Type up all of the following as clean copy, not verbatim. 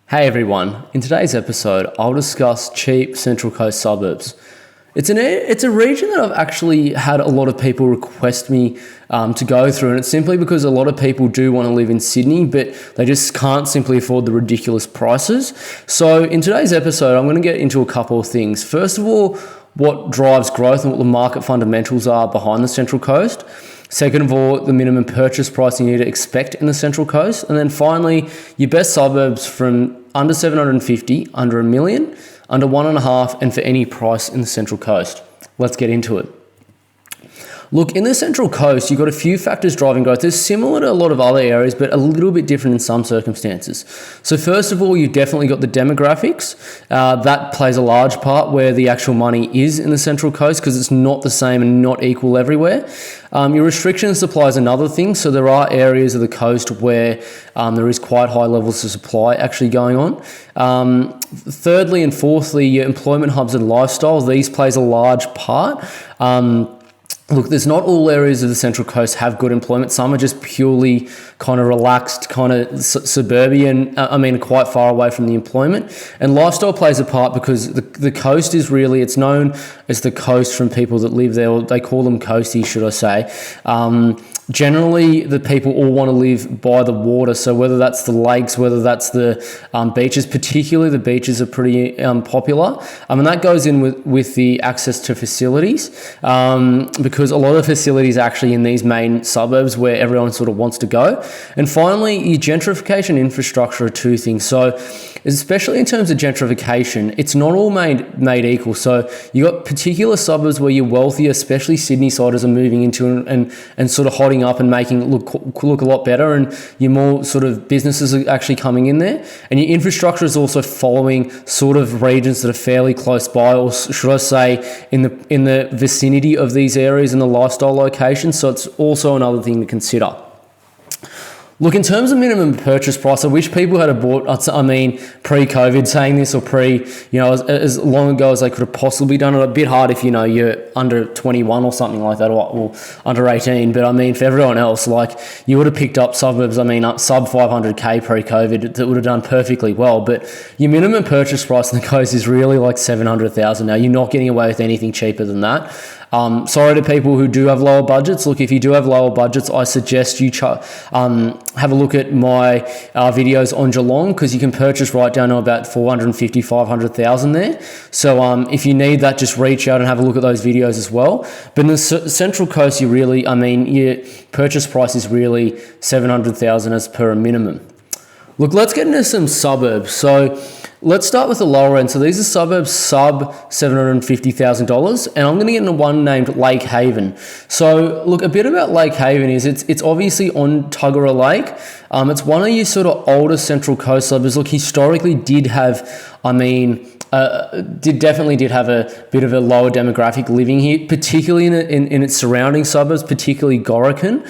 Hey everyone, in today's episode I'll discuss cheap Central Coast suburbs. It's a region that I've actually had a lot of people request me to go through, and it's simply because a lot of people do want to live in Sydney but they just can't simply afford the ridiculous prices. So in today's episode I'm going to get into a couple of things. First of all, what drives growth and what the market fundamentals are behind the Central Coast. Second of all, the minimum purchase price you need to expect in the Central Coast. And then finally, your best suburbs from under 750, under $1 million, under 1.5, and for any price in the Central Coast. Let's get into it. Look, in the Central Coast, you've got a few factors driving growth. It's similar to a lot of other areas, but a little bit different in some circumstances. So first of all, you've definitely got the demographics. That plays a large part where the actual money is in the Central Coast because it's not the same and not equal everywhere. Your restriction supply is another thing. So there are areas of the coast where there is quite high levels of supply actually going on. Thirdly and fourthly, your employment hubs and lifestyle, these plays a large part. Look, there's not all areas of the Central Coast have good employment. Some are just purely kind of relaxed, kind of suburban, quite far away from the employment. And lifestyle plays a part because the coast is really, it's known as the coast from people that live there, or they call them coasties, should I say. Generally, the people all want to live by the water. So whether that's the lakes, whether that's the beaches, particularly the beaches are pretty popular. And that goes in with the access to facilities because a lot of facilities are actually in these main suburbs where everyone sort of wants to go. And finally, your gentrification infrastructure are two things. So especially in terms of gentrification, it's not all made equal. So you got particular suburbs where you're wealthier, especially Sydney-siders are moving into and sort of hotting up and making it look a lot better, and your more sort of businesses are actually coming in there, and your infrastructure is also following sort of regions that are fairly close by, or should I say in the vicinity of these areas and the lifestyle locations. So it's also another thing to consider. Look, in terms of minimum purchase price, I wish people had bought, pre-COVID saying this, or as long ago as they could have possibly done it. A bit hard if, you're under 21 or something like that, or under 18. But for everyone else, you would have picked up suburbs, sub 500K pre-COVID, that would have done perfectly well. But your minimum purchase price on the coast is really like 700,000 now. You're not getting away with anything cheaper than that. Sorry to people who do have lower budgets. Look, if you do have lower budgets, I suggest you have a look at my videos on Geelong, because you can purchase right down to about 450, 500,000 there. So if you need that, just reach out and have a look at those videos as well. But in the Central Coast, your purchase price is really 700,000 as per a minimum. Look, let's get into some suburbs. So let's start with the lower end. So these are suburbs sub $750,000, and I'm going to get into one named Lake Haven. So look, a bit about Lake Haven is it's obviously on Tuggerah Lake. It's one of your sort of older Central Coast suburbs. Look, historically did have, definitely did have a bit of a lower demographic living here, particularly in its surrounding suburbs, particularly Gorokan.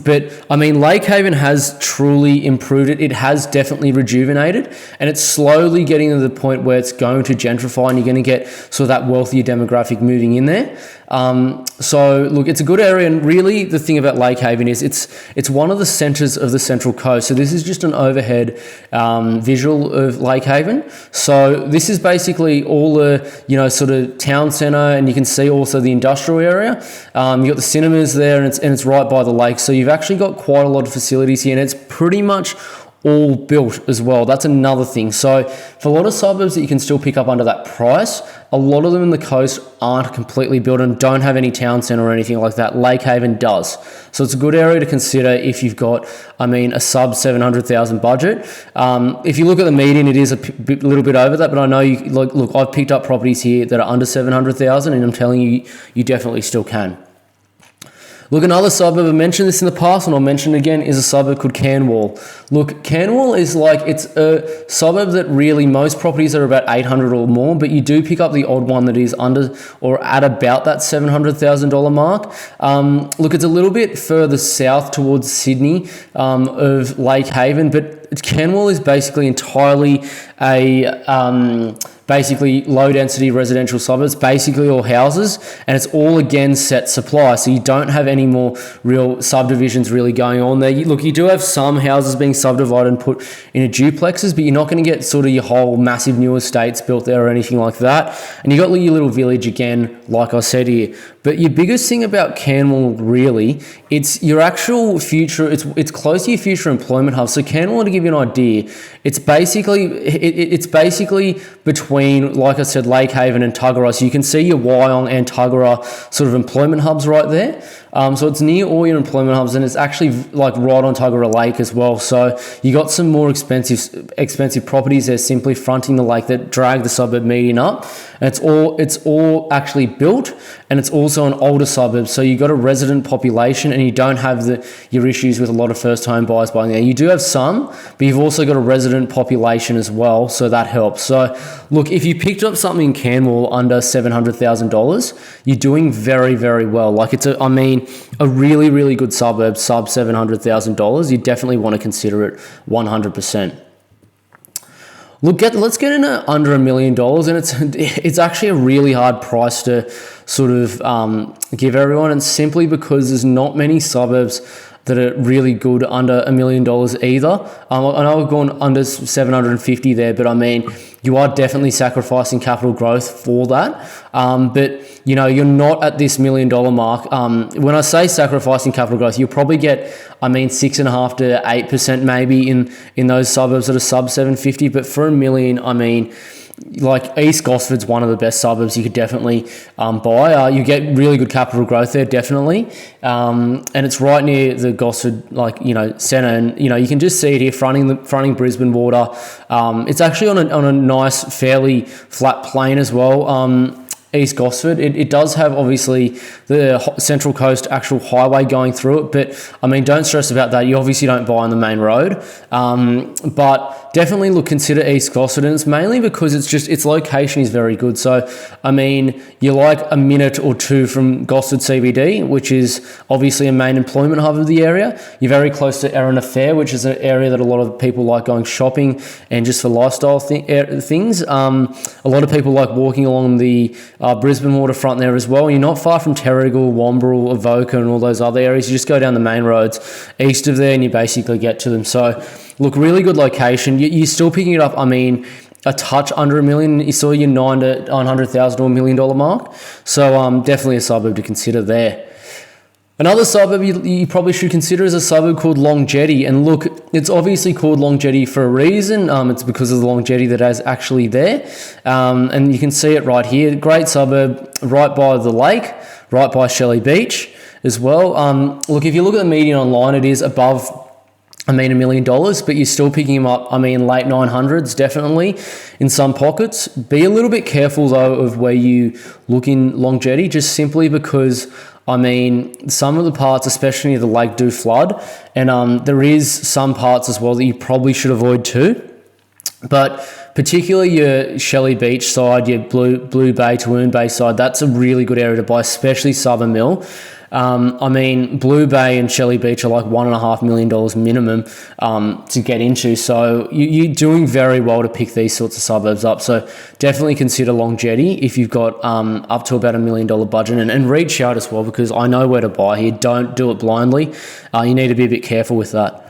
But Lake Haven has truly improved it. It has definitely rejuvenated, and it's slowly getting to the point where it's going to gentrify, and you're going to get sort of that wealthier demographic moving in there. So look, it's a good area, and really the thing about Lake Haven is it's one of the centres of the Central Coast. So this is just an overhead visual of Lake Haven. So this is basically all the sort of town centre, and you can see also the industrial area. You've got the cinemas there, and it's right by the lake. So you've actually got quite a lot of facilities here, and it's pretty much all built as well. That's another thing. So for a lot of suburbs that you can still pick up under that price, a lot of them in the coast aren't completely built and don't have any town centre or anything like that. Lake Haven does. So it's a good area to consider if you've got, a sub 700,000 budget. If you look at the median, it is a little bit over that, but I know look, I've picked up properties here that are under 700,000, and I'm telling you, you definitely still can. Look, another suburb, I mentioned this in the past and I'll mention it again, is a suburb called Canwall. Look, Canwall is it's a suburb that really most properties are about 800 or more, but you do pick up the odd one that is under or at about that $700,000 mark. Look, it's a little bit further south towards Sydney of Lake Haven, but Canwall is basically entirely basically low density residential suburbs, basically all houses, and it's all again set supply. So you don't have any more real subdivisions really going on there. You do have some houses being subdivided and put into duplexes, but you're not going to get sort of your whole massive new estates built there or anything like that. And you got your little village again, like I said here. But your biggest thing about Canmore, really, it's your actual future. It's close to your future employment hub. So Canmore, to give you an idea, it's basically between, like I said, Lake Haven and Tuggerah. So you can see your Wyong and Tuggerah sort of employment hubs right there. So it's near all your employment hubs, and it's actually like right on Tuggerah Lake as well. So you got some more expensive properties there simply fronting the lake that drag the suburb median up. And it's all actually built, and it's also an older suburb. So you got a resident population, and you don't have your issues with a lot of first home buyers buying there. You do have some, but you've also got a resident population as well, so that helps. So look, if you picked up something in Canmore under $700,000, you're doing very, very well. Like a really, really good suburb, sub $700,000. You definitely want to consider it 100%. Look, let's get into under $1 million, and it's actually a really hard price to sort of give everyone, and simply because there's not many suburbs that are really good under $1 million either. I know we've gone under 750 there, but I mean, you are definitely sacrificing capital growth for that. But you know, you're not at this $1 million mark. When I say sacrificing capital growth, you'll probably get, 6.5% to 8% maybe in those suburbs that are sub 750. But for $1 million, like East Gosford's one of the best suburbs you could definitely buy. You get really good capital growth there, definitely. And it's right near the Gosford, centre. And, you can just see it here fronting Brisbane Water. It's actually on a nice, fairly flat plain as well. East Gosford. It does have obviously the Central Coast actual highway going through it, but don't stress about that. You obviously don't buy on the main road, but definitely consider East Gosford, and it's mainly because its location is very good. So you're like a minute or two from Gosford CBD, which is obviously a main employment hub of the area. You're very close to Erina Fair, which is an area that a lot of people like going shopping and just for lifestyle things. A lot of people like walking along the Brisbane waterfront there as well. You're not far from Terrigal, Wamberal, Avoca and all those other areas. You just go down the main roads east of there and you basically get to them. So look, really good location. You're still picking it up, a touch under $1 million. You saw your $900,000 to $1 million mark. So definitely a suburb to consider there. Another suburb you probably should consider is a suburb called Long Jetty. And look, it's obviously called Long Jetty for a reason. It's because of the Long Jetty that is actually there. And you can see it right here. Great suburb, right by the lake, right by Shelley Beach as well. Look, if you look at the median online, it is above $1 million, but you're still picking them up, late 900s, definitely, in some pockets. Be a little bit careful, though, of where you look in Long Jetty, just simply because some of the parts, especially near the lake, do flood, and there is some parts as well that you probably should avoid too. But particularly your Shelley Beach side, your Blue Bay to Woon Bay side, that's a really good area to buy, especially Southern Mill. Blue Bay and Shelley Beach are like $1.5 million minimum to get into. So you're doing very well to pick these sorts of suburbs up. So definitely consider Long Jetty if you've got up to about $1 million budget, and reach out as well, because I know where to buy here. Don't do it blindly. You need to be a bit careful with that.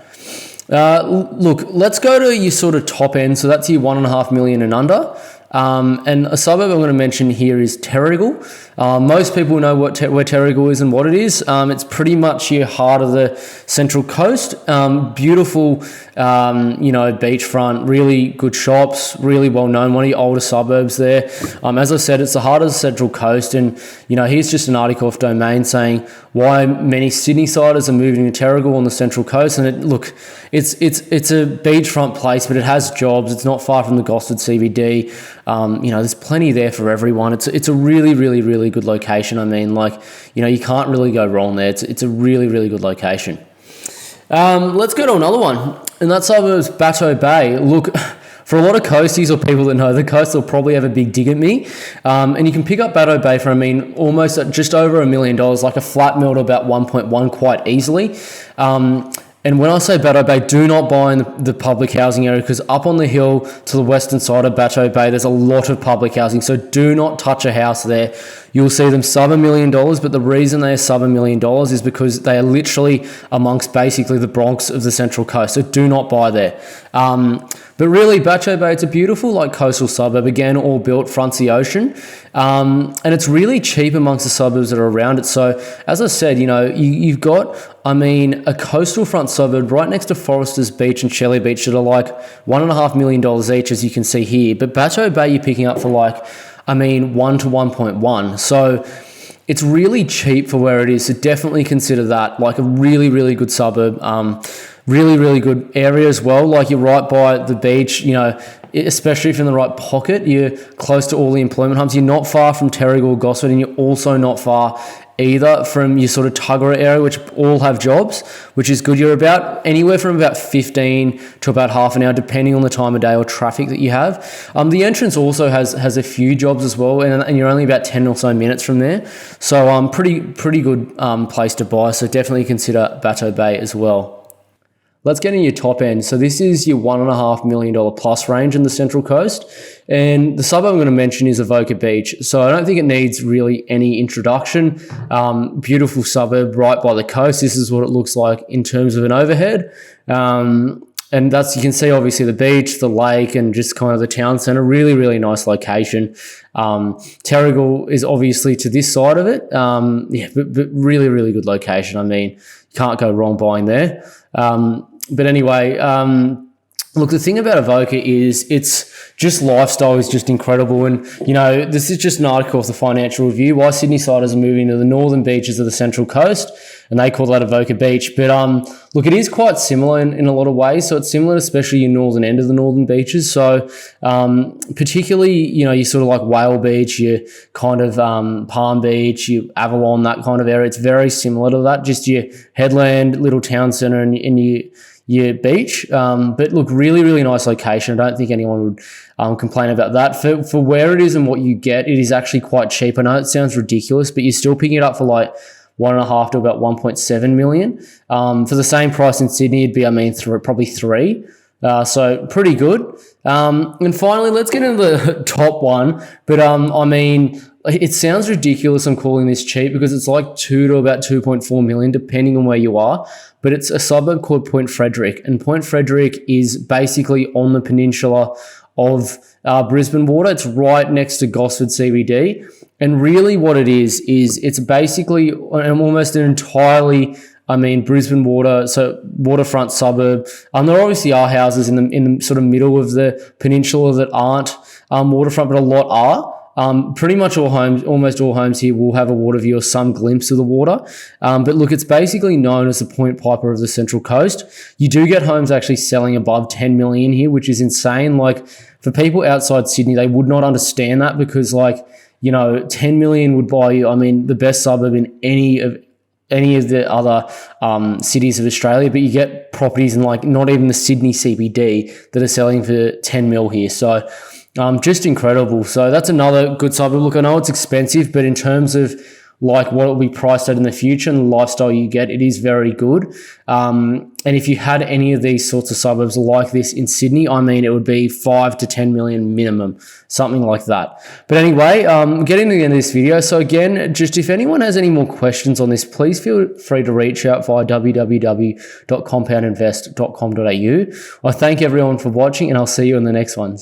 Look, let's go to your sort of top end. So that's your $1.5 million and under. And a suburb I'm going to mention here is Terrigal. Most people know where Terrigal is and what it is. It's pretty much your heart of the Central Coast. Beautiful, beachfront, really good shops, really well known, one of your older suburbs there. As I said, it's the heart of the Central Coast. And, here's just an article off Domain saying why many Sydney-siders are moving to Terrigal on the Central Coast. And it's a beachfront place, but it has jobs. It's not far from the Gosford CBD. There's plenty there for everyone. It's a really, really, really good location. You can't really go wrong there. It's a really, really good location. Let's go to another one, and that suburb is Bateau Bay. Look, for a lot of coasties or people that know the coast, they'll probably have a big dig at me. And you can pick up Bateau Bay for, almost at just over $1 million, like a flat mill to about 1.1 quite easily. And when I say Bateau Bay, do not buy in the public housing area, because up on the hill to the western side of Bateau Bay, there's a lot of public housing. So do not touch a house there. You'll see them sub $1 million, but the reason they are sub $1 million is because they are literally amongst basically the Bronx of the Central Coast. So do not buy there. But really, Bateau Bay, it's a beautiful like coastal suburb, again, all built fronts the ocean. And it's really cheap amongst the suburbs that are around it. So as I said, you've got, a coastal front suburb right next to Foresters Beach and Shelley Beach that are like $1.5 million each, as you can see here. But Bateau Bay, you're picking up for 1 to 1.1. So it's really cheap for where it is. So definitely consider that like a really, really good suburb. Really, really good area as well. Like you're right by the beach, especially if you're in the right pocket, you're close to all the employment hubs. You're not far from Terrigal or Gosford, and you're also not far either from your sort of Tuggerah area, which all have jobs, which is good. You're about anywhere from about 15 to about half an hour, depending on the time of day or traffic that you have. The entrance also has a few jobs as well, and you're only about 10 or so minutes from there. So pretty good place to buy. So definitely consider Bateau Bay as well. Let's get in your top end. So this is your $1.5 million plus range in the Central Coast. And the suburb I'm going to mention is Avoca Beach. So I don't think it needs really any introduction. Beautiful suburb right by the coast. This is what it looks like in terms of an overhead. And you can see obviously the beach, the lake, and just kind of the town centre. Really, really nice location. Terrigal is obviously to this side of it. But really, really good location. You can't go wrong buying there. But anyway, look, the thing about Avoca is it's just lifestyle is just incredible. And, this is just an article of the Financial Review, why Sydney-siders are moving to the northern beaches of the Central Coast, and they call that Avoca Beach. But look, it is quite similar in a lot of ways. So it's similar, especially your northern end of the northern beaches. So particularly, you sort of like Whale Beach, your kind of Palm Beach, your Avalon, that kind of area. It's very similar to that, just your headland, little town centre, and your beach. But look, really, really nice location. I don't think anyone would complain about that. For where it is and what you get, it is actually quite cheap. I know it sounds ridiculous, but you're still picking it up for like 1.5 to about 1.7 million. For the same price in Sydney, it'd be, probably 3. So pretty good. And finally, let's get into the top one. But it sounds ridiculous I'm calling this cheap, because it's like 2 to about 2.4 million, depending on where you are. But it's a suburb called Point Frederick. And Point Frederick is basically on the peninsula of Brisbane Water. It's right next to Gosford CBD. And really what it is it's basically almost an entirely, Brisbane Water, so waterfront suburb. There obviously are houses in the sort of middle of the peninsula that aren't waterfront, but a lot are. Pretty much almost all homes here will have a water view or some glimpse of the water. But look, it's basically known as the Point Piper of the Central Coast. You do get homes actually selling above 10 million here, which is insane. Like for people outside Sydney, they would not understand that, because 10 million would buy you, the best suburb in any of the other cities of Australia, but you get properties in not even the Sydney CBD that are selling for 10 mil here. So just incredible. So that's another good suburb. Look, I know it's expensive, but in terms of what it'll be priced at in the future and the lifestyle you get, it is very good. And if you had any of these sorts of suburbs like this in Sydney, it would be 5 to 10 million minimum, something like that. But anyway, getting to the end of this video. So again, just if anyone has any more questions on this, please feel free to reach out via www.compoundinvest.com.au. I thank everyone for watching, and I'll see you in the next ones.